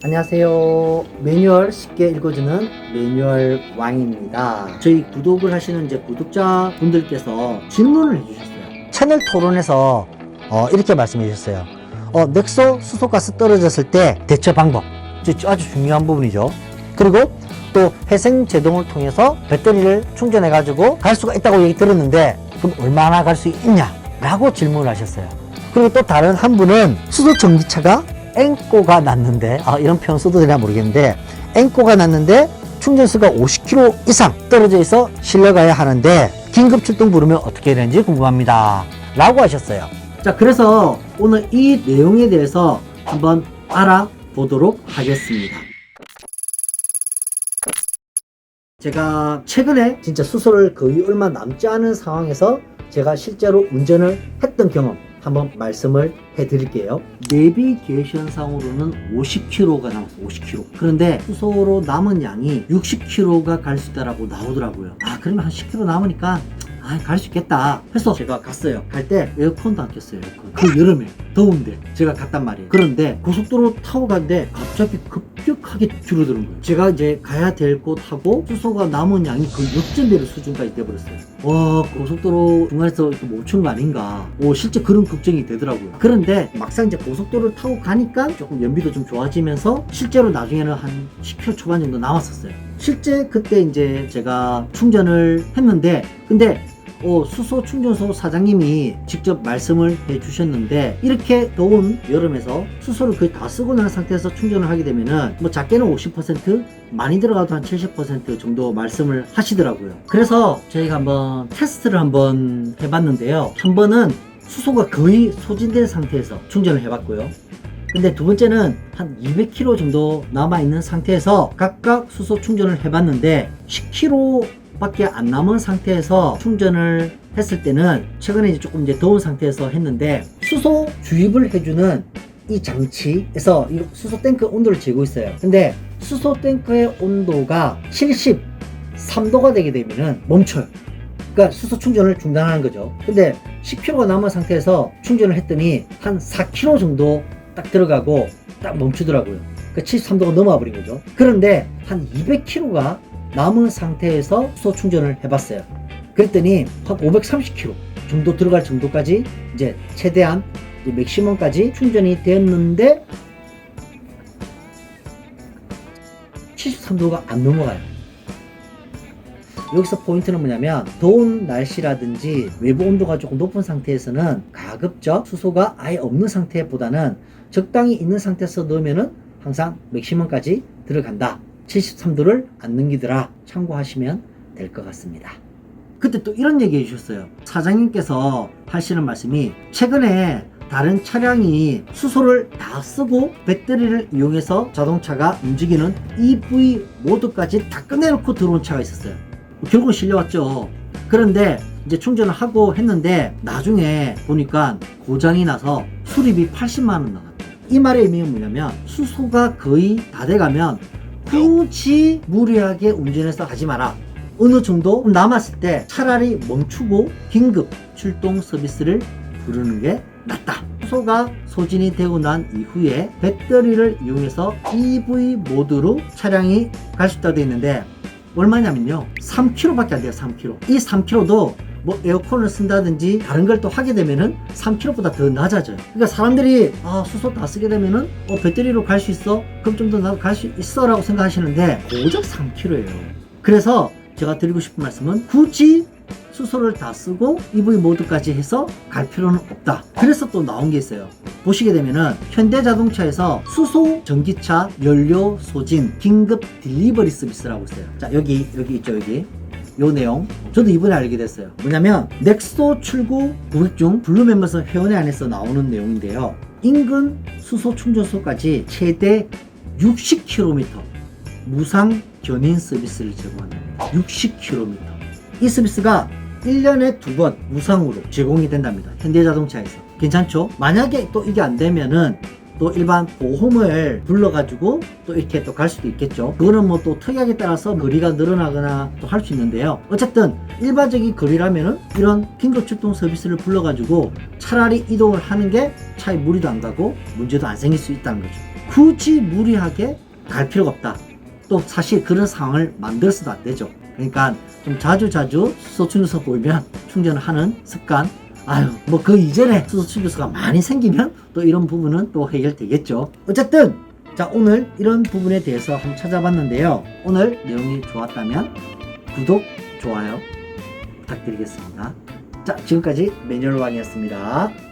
안녕하세요. 매뉴얼 쉽게 읽어주는 매뉴얼 왕입니다. 저희 구독을 하시는 이제 구독자분들께서 질문을 해주셨어요. 채널 토론에서 이렇게 말씀해 주셨어요. 넥소 수소가스 떨어졌을 때 대처 방법. 아주 중요한 부분이죠. 그리고 또 회생 제동을 통해서 배터리를 충전해 가지고 갈 수가 있다고 얘기 들었는데 그럼 얼마나 갈 수 있냐 라고 질문을 하셨어요. 그리고 또 다른 한 분은 수소 전기차가 앵꼬가 났는데 이런 표현 써도 되나 모르겠는데 앵꼬가 났는데 충전수가 50km 이상 떨어져 있어 실려가야 하는데 긴급 출동 부르면 어떻게 해야 되는지 궁금합니다 라고 하셨어요. 자, 그래서 오늘 이 내용에 대해서 한번 알아보도록 하겠습니다. 제가 최근에 진짜 수소를 거의 얼마 남지 않은 상황에서 제가 실제로 운전을 했던 경험 한번 말씀을 해드릴게요. 내비게이션 상으로는 50km가 남았어요. 50km. 그런데 수소로 남은 양이 60km가 갈 수 있다라고 나오더라고요. 그러면 한 10km 남으니까 갈 수 있겠다 해서 제가 갔어요. 갈 때 에어컨도 안 켰어요. 에어컨. 그 여름에 더운데 제가 갔단 말이에요. 그런데 고속도로 타고 가는데 갑자기 급격하게 줄어드는 거예요. 제가 이제 가야 될 곳하고 수소가 남은 양이 그 역전되는 수준까지 돼버렸어요. 와, 고속도로 중간에서 멈춘 거 아닌가. 실제 그런 걱정이 되더라고요. 그런데 막상 이제 고속도로를 타고 가니까 조금 연비도 좀 좋아지면서 실제로 나중에는 한 10km 초반 정도 남았었어요. 실제 그때 이제 제가 충전을 했는데 근데 수소 충전소 사장님이 직접 말씀을 해 주셨는데 이렇게 더운 여름에서 수소를 거의 다 쓰고 난 상태에서 충전을 하게 되면은 뭐 작게는 50% 많이 들어가도 한 70% 정도 말씀을 하시더라고요. 그래서 저희가 한번 테스트를 한번 해봤는데요. 한 번은 수소가 거의 소진된 상태에서 충전을 해봤고요. 근데 두 번째는 한 200km 정도 남아있는 상태에서 각각 수소 충전을 해봤는데 10km 밖에 안 남은 상태에서 충전을 했을 때는 최근에 이제 조금 이제 더운 상태에서 했는데 수소 주입을 해주는 이 장치에서 이 수소 탱크 온도를 재고 있어요. 근데 수소 탱크의 온도가 73도가 되게 되면은 멈춰요. 그러니까 수소 충전을 중단하는 거죠. 근데 10km가 남은 상태에서 충전을 했더니 한 4km 정도 딱 들어가고 딱 멈추더라고요. 그러니까 73도가 넘어와 버린 거죠. 그런데 한 200km가 남은 상태에서 수소 충전을 해봤어요. 그랬더니 한 530km 정도 들어갈 정도까지 이제 최대한 이제 맥시멈까지 충전이 되었는데 73도가 안 넘어가요. 여기서 포인트는 뭐냐면 더운 날씨라든지 외부 온도가 조금 높은 상태에서는 가급적 수소가 아예 없는 상태보다는 적당히 있는 상태에서 넣으면은 항상 맥시멈까지 들어간다. 73도를 안 넘기더라. 참고하시면 될 것 같습니다. 그때 또 이런 얘기 해주셨어요. 사장님께서 하시는 말씀이 최근에 다른 차량이 수소를 다 쓰고 배터리를 이용해서 자동차가 움직이는 EV 모드까지 다 끝내놓고 들어온 차가 있었어요. 결국은 실려왔죠. 그런데 이제 충전을 하고 했는데 나중에 보니까 고장이 나서 수리비 80만원 나갔대요. 이 말의 의미는 뭐냐면 수소가 거의 다 돼가면 굳이 무리하게 운전해서 가지 마라. 어느 정도 남았을 때 차라리 멈추고 긴급 출동 서비스를 부르는 게 낫다. 수소가 소진이 되고 난 이후에 배터리를 이용해서 EV 모드로 차량이 갈 수 있다고 되어 있는데 얼마냐면요 3km 밖에 안 돼요. 3km. 이 3km도 뭐 에어컨을 쓴다든지 다른 걸 또 하게 되면은 3km보다 더 낮아져요. 그러니까 사람들이 수소 다 쓰게 되면은 배터리로 갈 수 있어? 그럼 좀 더 나도 갈 수 있어? 라고 생각하시는데 고작 3km예요. 그래서 제가 드리고 싶은 말씀은 굳이 수소를 다 쓰고 EV 모드까지 해서 갈 필요는 없다. 그래서 또 나온 게 있어요. 보시게 되면은 현대자동차에서 수소 전기차 연료 소진 긴급 딜리버리 서비스라고 있어요. 자, 여기 있죠. 여기 요 내용 저도 이번에 알게 됐어요. 뭐냐면 넥소 출구 고객 중 블루 멤버스 회원회 안에서 나오는 내용인데요. 인근 수소 충전소까지 최대 60km 무상 견인 서비스를 제공한답니다. 60km. 이 서비스가 1년에 2번 무상으로 제공이 된답니다. 현대자동차에서. 괜찮죠? 만약에 또 이게 안 되면은 또 일반 보험을 불러가지고 또 이렇게 또 갈 수도 있겠죠. 그거는 뭐 또 특약에 따라서 거리가 늘어나거나 또 할 수 있는데요. 어쨌든 일반적인 거리라면은 이런 긴급 출동 서비스를 불러가지고 차라리 이동을 하는 게 차에 무리도 안 가고 문제도 안 생길 수 있다는 거죠. 굳이 무리하게 갈 필요가 없다. 또 사실 그런 상황을 만들어서도 안 되죠. 그러니까 좀 자주자주 수소 충전소 보이면 충전을 하는 습관. 뭐 그 이전에 수소 충전소가 많이 생기면 또 이런 부분은 또 해결되겠죠. 어쨌든 자, 오늘 이런 부분에 대해서 한번 찾아봤는데요. 오늘 내용이 좋았다면 구독, 좋아요 부탁드리겠습니다. 자, 지금까지 매뉴얼 왕이었습니다.